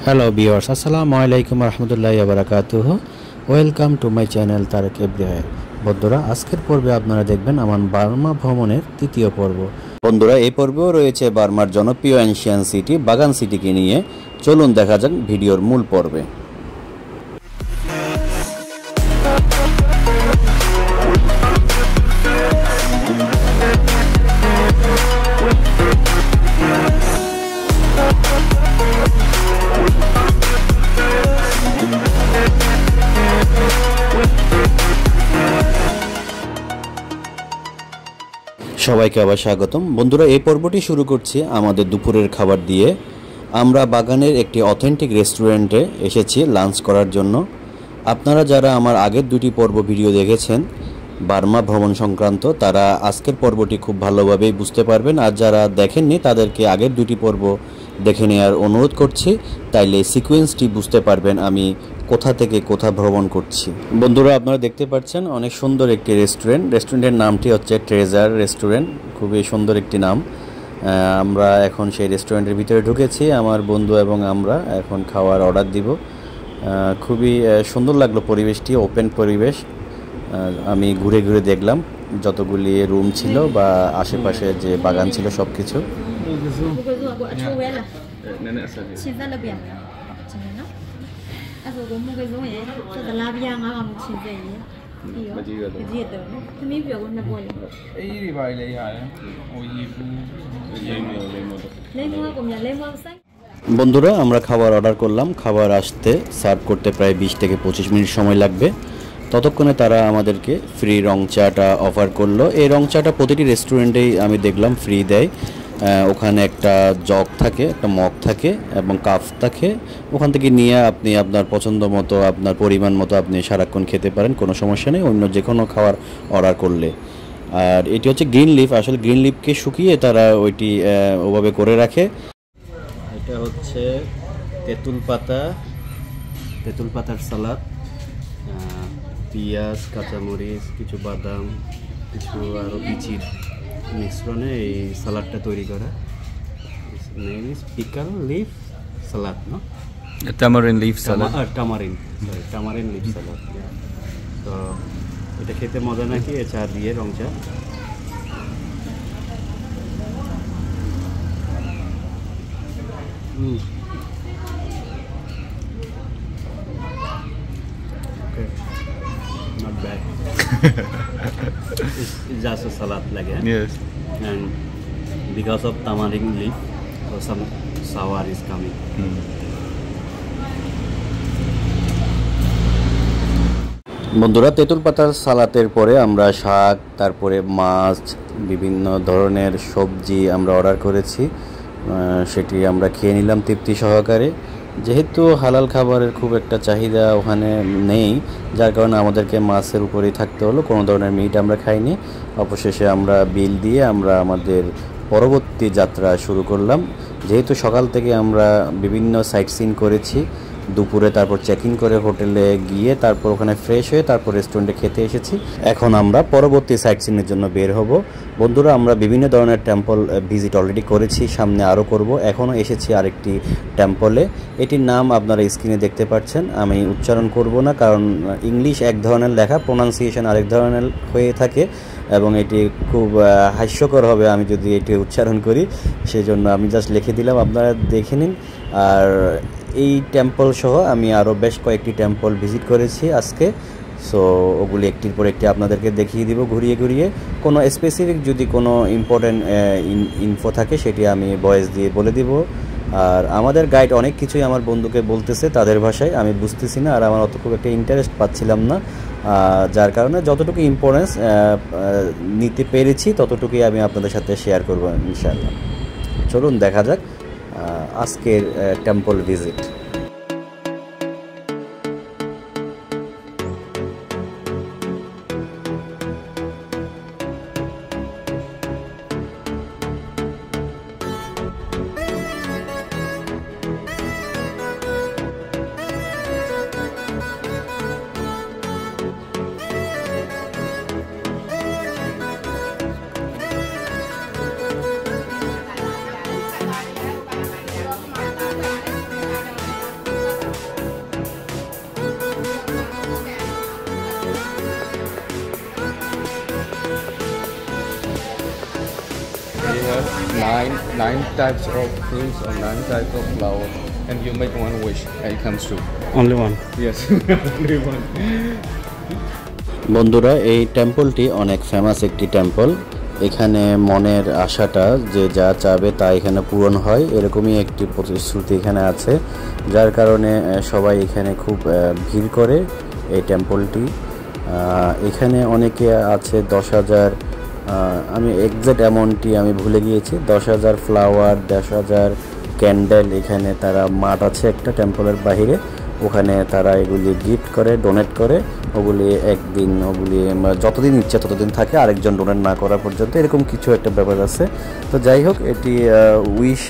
Hello viewers, আসসালামু আলাইকুম রহমতুল্লাহি ওয়া বারাকাতুহু। Welcome to my channel Tarek everywhere. বন্ধুরা, আজকের পর্বে আপনারা দেখবেন আমার বার্মা ভ্রমণের তৃতীয় পর্ব। বন্ধুরা, এই পর্বেও রয়েছে বার্মার জনপ্রিয় এনশিয়ান সিটি বাগান সিটিকে নিয়ে। চলুন দেখা যাক ভিডিওর মূল পর্বে। সবাইকে আবার স্বাগতম। বন্ধুরা, এই পর্বটি শুরু করছি আমাদের দুপুরের খাবার দিয়ে। আমরা বাগানের একটি অথেন্টিক রেস্টুরেন্টে এসেছি লাঞ্চ করার জন্য। আপনারা যারা আমার আগের দুটি পর্ব ভিডিও দেখেছেন বার্মা ভ্রমণ সংক্রান্ত, তারা আজকের পর্বটি খুব ভালোভাবেই বুঝতে পারবেন। আর যারা দেখেননি তাদেরকে আগের দুটি পর্ব দেখে নেওয়ার অনুরোধ করছি, তাইলে সিকোয়েন্সটি বুঝতে পারবেন আমি কোথা থেকে কোথা ভ্রমণ করছি। বন্ধুরা, আপনারা দেখতে পাচ্ছেন অনেক সুন্দর একটি রেস্টুরেন্টের নামটি হচ্ছে ট্রেজার রেস্টুরেন্ট। খুবই সুন্দর একটি নাম। আমরা এখন সেই রেস্টুরেন্টের ভিতরে ঢুকেছি, আমার বন্ধু এবং আমরা এখন খাওয়ার অর্ডার দিব। খুবই সুন্দর লাগলো পরিবেশটি, ওপেন পরিবেশ। আমি ঘুরে ঘুরে দেখলাম যতগুলি রুম ছিল বা আশেপাশে যে বাগান ছিল সব কিছু। বন্ধুরা, আমরা খাবার অর্ডার করলাম। খাবার আসতে সার্ভ করতে প্রায় 20 থেকে 25 মিনিট সময় লাগবে। ততক্ষণে তারা আমাদেরকে ফ্রি রং চাটা অফার করলো। এই রং চাটা প্রতিটি রেস্টুরেন্টেই আমি দেখলাম ফ্রি দেয়। ওখানে একটা জগ থাকে, একটা মগ থাকে এবং কাপ থাকে। ওখান থেকে নিয়ে আপনি আপনার পছন্দ মতো, আপনার পরিমাণ মতো আপনি সারাক্ষণ খেতে পারেন, কোনো সমস্যা নেই অন্য যে কোনো খাবার অর্ডার করলে। আর এটি হচ্ছে গ্রিন লিফ। আসলে গ্রিন লিফকে শুকিয়ে তারা ওইটি ওভাবে করে রাখে। এটা হচ্ছে তেঁতুল পাতার সালাদ, পেঁয়াজ, কাঁচামরিচ, কিছু বাদাম, কিছু আরও বিচির মিশ্রণে এই সালাডটা তৈরি করা। নেম ইজ পিকল লিফ সালাদ, না tamarind leaf salad. টামারিন লিফ সালাদ। তো এটা খেতে মজা নাকি এ চা দিয়ে, রং চা। Not bad. It's just a salad like that. Yes. And because of tamarind leaf, so some sour is coming. বন্ধুরা, তেঁতুল পাতার সালাতের পরে আমরা শাক, তারপরে মাছ, বিভিন্ন ধরনের সবজি আমরা অর্ডার করেছি। সেটি আমরা খেয়ে নিলাম তৃপ্তি সহকারে। যেহেতু হালাল খাবারের খুব একটা চাহিদা ওখানে নেই, যার কারণে আমাদেরকে মাছের উপরেই থাকতে হলো, কোনো ধরনের মিট আমরা খাইনি। অবশেষে আমরা বিল দিয়ে আমরা আমাদের পরবর্তী যাত্রা শুরু করলাম। যেহেতু সকাল থেকে আমরা বিভিন্ন সাইট সিন করেছি, দুপুরে তারপর চেক ইন করে হোটেলে গিয়ে তারপর ওখানে ফ্রেশ হয়ে তারপর রেস্টুরেন্টে খেতে এসেছি। এখন আমরা পরবর্তী সাইট সিনের জন্য বের হব। বন্ধুরা, আমরা বিভিন্ন ধরনের টেম্পল ভিজিট অলরেডি করেছি, সামনে আরও করব। এখনও এসেছি আরেকটি টেম্পলে। এটির নাম আপনারা স্ক্রিনে দেখতে পাচ্ছেন। আমি উচ্চারণ করব না, কারণ ইংলিশ এক ধরনের লেখা, প্রোনাউন্সিয়েশন আরেক ধরনের হয়ে থাকে এবং এটি খুব হাস্যকর হবে আমি যদি এটি উচ্চারণ করি। সেই জন্য আমি জাস্ট লিখে দিলাম, আপনারা দেখে নিন। আর এই টেম্পল সহ আমি আরও বেশ কয়েকটি টেম্পল ভিজিট করেছি আজকে। সো ওগুলি একটির পর একটি আপনাদেরকে দেখিয়ে দিব ঘুরিয়ে ঘুরিয়ে। কোনো স্পেসিফিক যদি কোনো ইম্পর্টেন্ট ইনফো থাকে সেটি আমি ভয়েস দিয়ে বলে দিব। আর আমাদের গাইড অনেক কিছুই আমার বন্ধুকে বলতেছে তাদের ভাষায়, আমি বুঝতেছি না আর আমার অত খুব একটা ইন্টারেস্ট পাচ্ছিলাম না, যার কারণে যতটুকু ইম্পর্টেন্স নিতে পেরেছি ততটুকুই আমি আপনাদের সাথে শেয়ার করব ইনশাআল্লাহ। চলুন দেখা যাক আজকের temple visit. nine types of things or 9 types of flowers, and you make one wish and it comes true. Only one. Yes, only one. বন্ধুরা, এই টেম্পলটি অনেক ফেমাস একটি টেম্পল। এখানে মনের আশাটা যে যা চাবে তা এখানে পূরণ হয়, এরকমই একটি প্রতিশ্রুতি এখানে আছে, যার কারণে সবাই এখানে খুব ভিড় করে এই টেম্পলটি। এখানে অনেকে আছে 10,000, আমি এক্সাক্ট অ্যামাউন্টটি আমি ভুলে গিয়েছি, 10,000 ফ্লাওয়ার, 10,000 ক্যান্ডেল। এখানে তারা মাঠ আছে একটা টেম্পলের বাইরে, ওখানে তারা এগুলি গিফট করে, ডোনেট করে। ওগুলি একদিন, ওগুলি যতদিন ইচ্ছা ততদিন থাকে, আরেকজন ডোনেট না করা পর্যন্ত, এরকম কিছু একটা ব্যাপার আছে। তো যাই হোক, এটি উইশ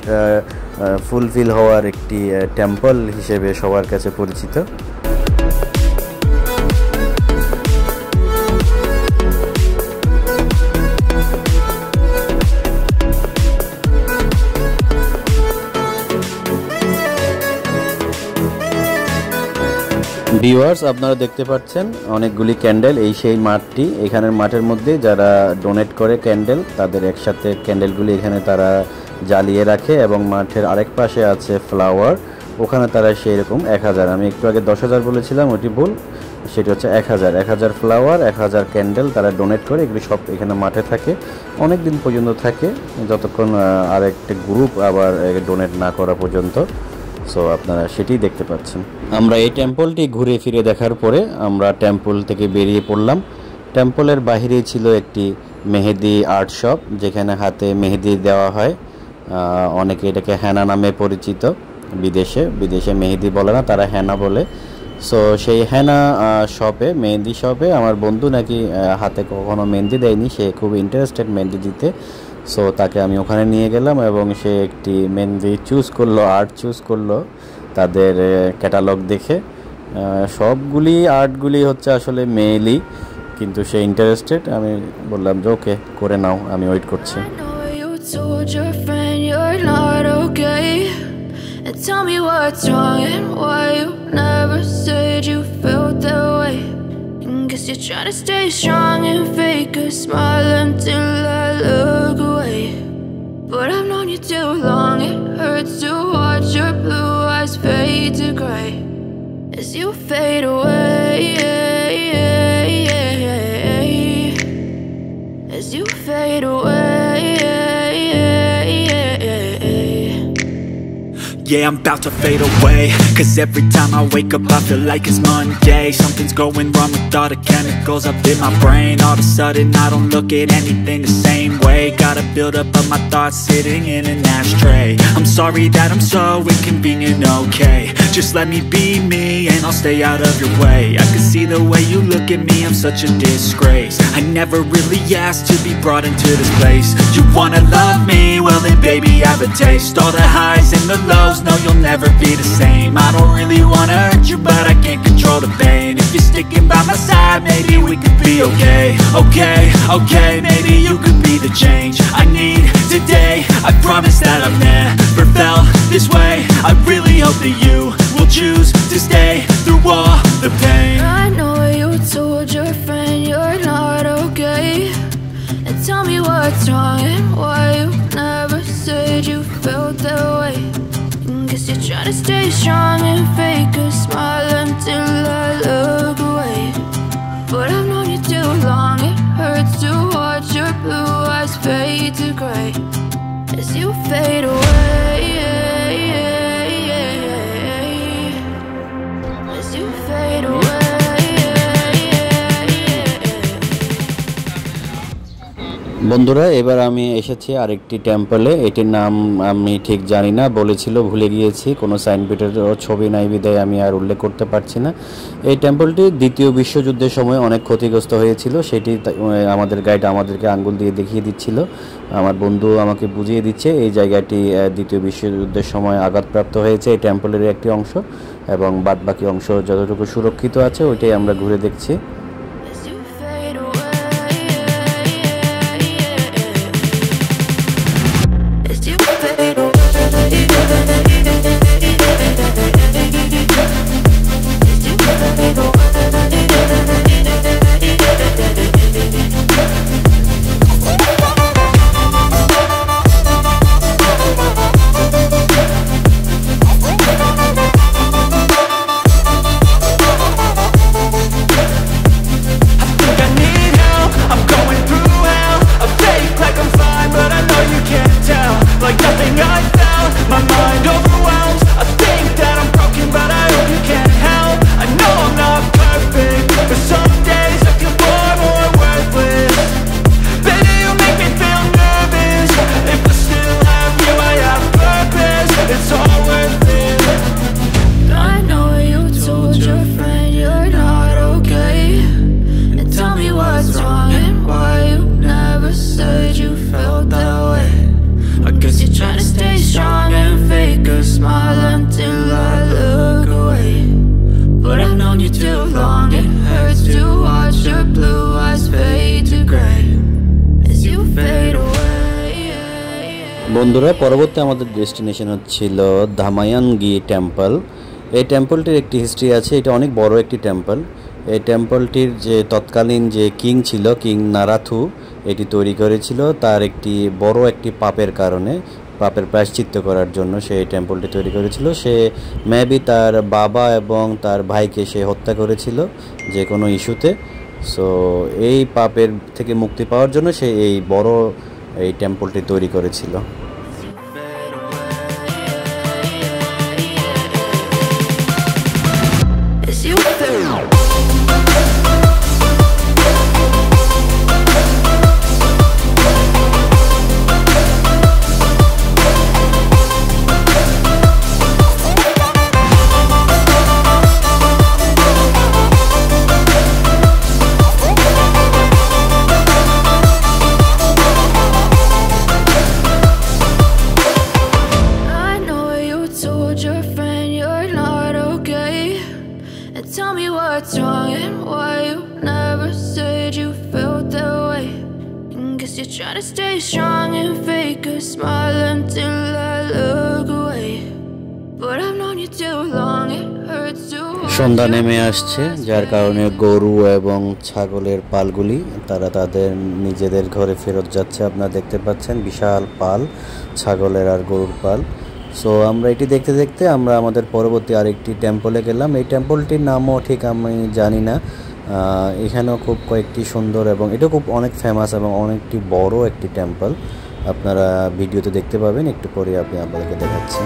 ফুলফিল হওয়ার একটি টেম্পল হিসেবে সবার কাছে পরিচিত। ভিউয়ার্স, আপনারা দেখতে পাচ্ছেন অনেকগুলি ক্যান্ডেল। এই সেই মাঠটি, এখানের মাঠের মধ্যে যারা ডোনেট করে ক্যান্ডেল, তাদের একসাথে ক্যান্ডেলগুলি এখানে তারা জ্বালিয়ে রাখে, এবং মাঠের আরেক পাশে আছে ফ্লাওয়ার, ওখানে তারা সেই রকম 1,000, আমি একটু আগে 10,000 বলেছিলাম, ওটি ভুল, সেটি হচ্ছে 1,000 ফ্লাওয়ার, 1,000 ক্যান্ডেল তারা ডোনেট করে। এগুলি সব এখানে মাঠে থাকে, অনেক দিন পর্যন্ত থাকে, যতক্ষণ আরেকটি গ্রুপ আবার ডোনেট না করা পর্যন্ত। সো আপনারা সেটিই দেখতে পাচ্ছেন। আমরা এই টেম্পলটি ঘুরে ফিরে দেখার পরে আমরা টেম্পল থেকে বেরিয়ে পড়লাম। টেম্পলের বাহিরেই ছিল একটি মেহেদি আর্ট শপ, যেখানে হাতে মেহেদি দেওয়া হয়। অনেকে এটাকে হেনা নামে পরিচিত। বিদেশে মেহেদি বলে না, তারা হেনা বলে। সো সেই হেনা শপে, মেহেদি শপে আমার বন্ধু নাকি হাতে কখনো মেহেদি দেয়নি, সে খুব ইন্টারেস্টেড মেহেদি দিতে। সো তাকে আমি ওখানে নিয়ে গেলাম, এবং সে একটি মেহেদি চুজ করলো, আর্ট চুজ করলো তাদের ক্যাটালগ দেখে। সবগুলি আর্টগুলি হচ্ছে আসলে মেয়েলি, কিন্তু সে ইন্টারেস্টেড। আমি বললাম যে ওকে, করে নাও, আমি ওয়েট করছি। Tell me what's wrong and why you never said you felt that way. Guess you're trying to stay strong and fake a smile until I look away. But I've known you too long, it hurts to watch your blue eyes fade to gray as you fade away, as you fade away. Yeah, I'm about to fade away, 'cause every time I wake up I feel like it's Monday. Something's going wrong with all the chemicals up in my brain. All of a sudden I don't look at anything the same way. Gotta build up of my thoughts sitting in an ashtray. I'm sorry that I'm so inconvenient, okay. Just let me be me and I'll stay out of your way. I can see the way you look at me, I'm such a disgrace. I never really asked to be brought into this place. You wanna love me? Well then baby have a taste. All the highs and the lows, no, you'll never be the same. I don't really wanna hurt you, but I can't control the pain. If you're sticking by my side, maybe we could be okay. Okay, maybe you could be the change I need today. I promise that I've never felt this way. I really hope that you will choose to stay through all the pain. I know you told your friend you're not okay, and tell me what's wrong and why you never said you felt that way. Guess you're trying to stay strong and fake a smile until I look away. But I've known you too long, it hurts to watch your blue eyes fade to gray as you fade away, as you fade away. বন্ধুরা, এবার আমি এসেছি আরেকটি টেম্পলে। এটির নাম আমি ঠিক জানি না, বলেছিল ভুলে গিয়েছি, কোনো সাইনবোর্ডের ছবি নাই বিধায় আমি আর উল্লেখ করতে পারছি না। এই টেম্পলটি দ্বিতীয় বিশ্বযুদ্ধের সময় অনেক ক্ষতিগ্রস্ত হয়েছিল, সেটি আমাদের গাইড আমাদেরকে আঙ্গুল দিয়ে দেখিয়ে দিচ্ছিল। আমার বন্ধু আমাকে বুঝিয়ে দিচ্ছে এই জায়গাটি দ্বিতীয় বিশ্বযুদ্ধের সময় আঘাতপ্রাপ্ত হয়েছে, এই টেম্পলের একটি অংশ, এবং বাদবাকি অংশ যতটুকু সুরক্ষিত আছে ওইটাই আমরা ঘুরে দেখছি। বন্ধুরা পরবর্তী আমাদের ডেস্টিনেশন হচ্ছিল ধামায়ানগি টেম্পল। এই টেম্পলটির একটি হিস্ট্রি আছে, এটা অনেক বড় একটি টেম্পল। এই টেম্পলটির যে তৎকালীন যে কিং ছিল, কিং নারাথু, এটি তৈরি করেছিল তার একটি বড় একটি পাপের কারণে, পাপের প্রায়শ্চিত্ত করার জন্য সে এই টেম্পলটি তৈরি করেছিল। সে মেবি তার বাবা এবং তার ভাইকে সে হত্যা করেছিল যে কোনো ইস্যুতে। সো এই পাপের থেকে মুক্তি পাওয়ার জন্য সে এই বড় এই টেম্পলটি তৈরি করেছিল। As you fade. I know you told your friend you're not okay. And tell me what's wrong and why you never said you felt that way. And guess you're trying to stay strong and fake a smile until I look away. But I've known you too long, it hurts to watch Sandhya you নেমে আসছে, যার কারণে গরু এবং ছাগলের পালগুলি তারা তাদের নিজেদের ঘরে ফেরত যাচ্ছে। আপনারা দেখতে পাচ্ছেন বিশাল পাল, ছাগলের আর গরুর পাল। সো আমরা এটি দেখতে দেখতে আমরা আমাদের পরবর্তী আরেকটি টেম্পলে গেলাম। এই টেম্পলটির নামও ঠিক আমি জানি না। এখানেও খুব কয়েকটি সুন্দর এবং এটা খুব অনেক ফেমাস এবং অনেকটি বড় একটি টেম্পল। আপনারা ভিডিওতে দেখতে পাবেন, একটু পরে আমি আপনাদেরকে দেখাচ্ছি।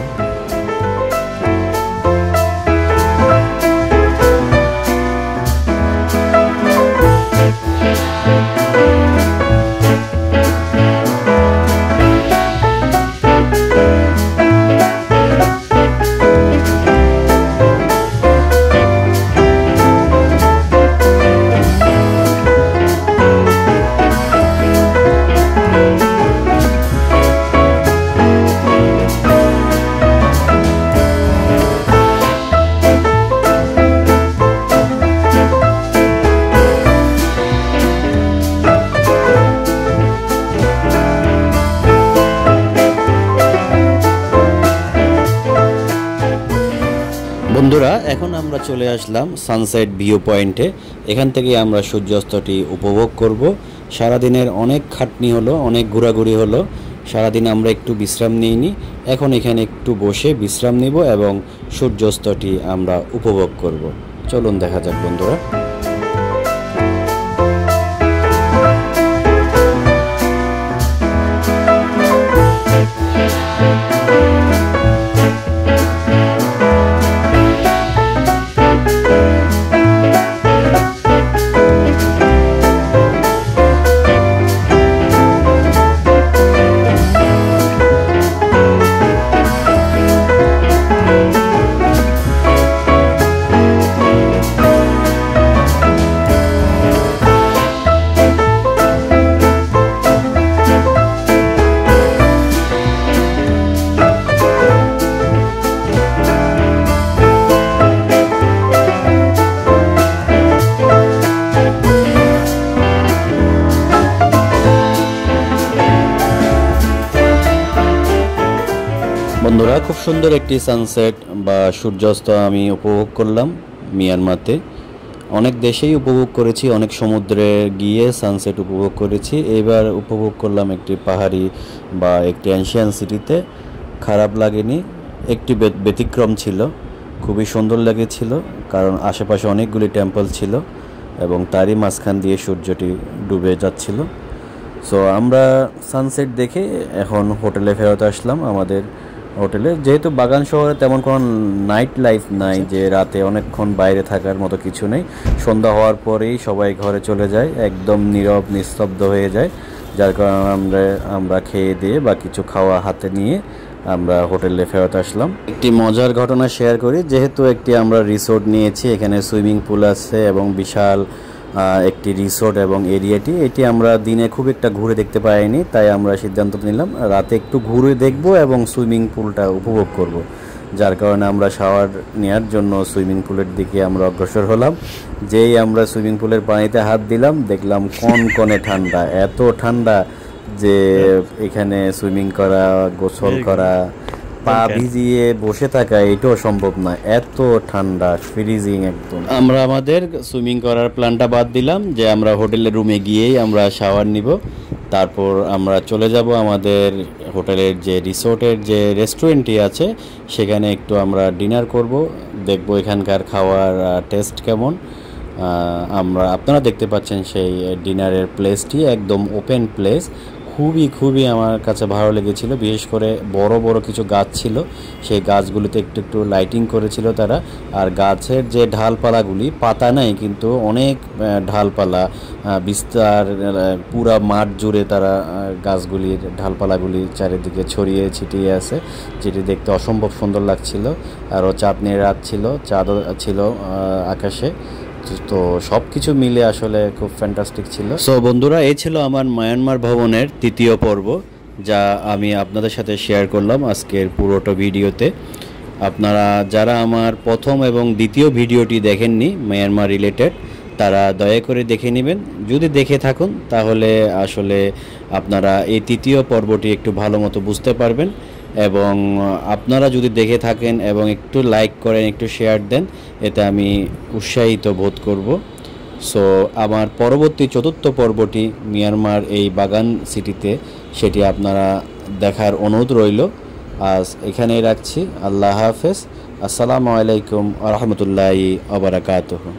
বন্ধুরা এখন আমরা চলে আসলাম সানসেট ভিউ পয়েন্টে। এখান থেকে আমরা সূর্যাস্তটি উপভোগ করব। সারাদিনের অনেক খাটনি হলো, অনেক ঘোরাঘুরি হলো, সারাদিন আমরা একটু বিশ্রাম নিইনি। এখন এখানে একটু বসে বিশ্রাম নিব এবং সূর্যাস্তটি আমরা উপভোগ করব। চলুন দেখা যাক বন্ধুরা। বন্ধুরা খুব সুন্দর একটি সানসেট বা সূর্যাস্ত আমি উপভোগ করলাম মিয়ানমারতে। অনেক দেশেই উপভোগ করেছি, অনেক সমুদ্রে গিয়ে সানসেট উপভোগ করেছি। এবার উপভোগ করলাম একটি পাহাড়ি বা একটি এনশিয়ান সিটিতে। খারাপ লাগেনি, একটি ব্যতিক্রম ছিল, খুবই সুন্দর লেগেছিল কারণ আশেপাশে অনেকগুলি টেম্পল ছিল এবং তারই মাঝখান দিয়ে সূর্যটি ডুবে যাচ্ছিল। সো আমরা সানসেট দেখে এখন হোটেলে ফেরত আসলাম। আমাদের হোটেলে যেহেতু বাগান শহরে তেমন কোনো নাইট লাইফ নাই, যে রাতে অনেকক্ষণ বাইরে থাকার মতো কিছু নেই। সন্ধ্যা হওয়ার পরেই সবাই ঘরে চলে যায়, একদম নীরব নিস্তব্ধ হয়ে যায়। যার কারণে আমরা খেয়ে দিয়ে বা কিছু খাওয়া হাতে নিয়ে আমরা হোটেলে ফেরত আসলাম। একটি মজার ঘটনা শেয়ার করি। যেহেতু একটি আমরা রিসোর্ট নিয়েছি, এখানে সুইমিং পুল আছে এবং বিশাল একটি রিসোর্ট এবং এটি আমরা দিনে খুব একটা ঘুরে দেখতে পাইনি, তাই আমরা সিদ্ধান্ত নিলাম রাতে একটু ঘুরে দেখব এবং সুইমিং পুলটা উপভোগ করব। যার কারণে আমরা শাওয়ার নেওয়ার জন্য সুইমিং পুলের দিকে আমরা অগ্রসর হলাম। যেই আমরা সুইমিং পুলের পানিতে হাত দিলাম, দেখলাম কনকনে ঠান্ডা, এত ঠান্ডা যে এখানে সুইমিং করা, গোসল করা, পা ভিজিয়ে বসে থাকা এটাও সম্ভব না, এত ঠান্ডা, ফ্রিজিং একদম। আমরা আমাদের সুইমিং করার প্ল্যানটা বাদ দিলাম, যে আমরা হোটেলের রুমে গিয়েই আমরা শাওয়ার নিব, তারপর আমরা চলে যাব আমাদের হোটেলের যে রিসোর্টের যে রেস্টুরেন্টটি আছে সেখানে একটু আমরা ডিনার করব, দেখব এখানকার খাওয়ার টেস্ট কেমন। আপনারা দেখতে পাচ্ছেন সেই ডিনারের প্লেসটি একদম ওপেন প্লেস, খুবই আমার কাছে ভালো লেগেছিল। বিশেষ করে বড় বড় কিছু গাছ ছিল, সেই গাছগুলিতে একটু লাইটিং করেছিল তারা। আর গাছের যে ঢালপালাগুলি, পাতা নাই কিন্তু অনেক ঢালপালা বিস্তার, পুরা মাঠ জুড়ে তারা গাছগুলির ঢালপালাগুলি চারিদিকে ছড়িয়ে ছিটিয়ে আছে, যেটি দেখতে অসম্ভব সুন্দর লাগছিল। আরও চাঁদনি রাত ছিল, চাঁদও ছিল আকাশে, তো সব কিছু মিলে আসলে খুব ফ্যান্টাস্টিক ছিল। সো বন্ধুরা, এই ছিল আমার মায়ানমার ভ্রমণের তৃতীয় পর্ব, যা আমি আপনাদের সাথে শেয়ার করলাম আজকের পুরোটা ভিডিওতে। আপনারা যারা আমার প্রথম এবং দ্বিতীয় ভিডিওটি দেখেননি মায়ানমার রিলেটেড, তারা দয়া করে দেখে নেবেন। যদি দেখে থাকুন তাহলে আসলে আপনারা এই তৃতীয় পর্বটি একটু ভালো মতো বুঝতে পারবেন, এবং আপনারা যদি দেখে থাকেন এবং একটু লাইক করেন, একটু শেয়ার দেন, এতে আমি উৎসাহিত বোধ করব। সো আমার পরবর্তী চতুর্থ পর্বটি মিয়ানমার এই বাগান সিটিতে, সেটি আপনারা দেখার অনুরোধ রইল। আজ এখানেই রাখছি। আল্লাহ হাফেজ। আসসালামু আলাইকুম ওয়া রাহমাতুল্লাহি ওয়া বারাকাতুহু।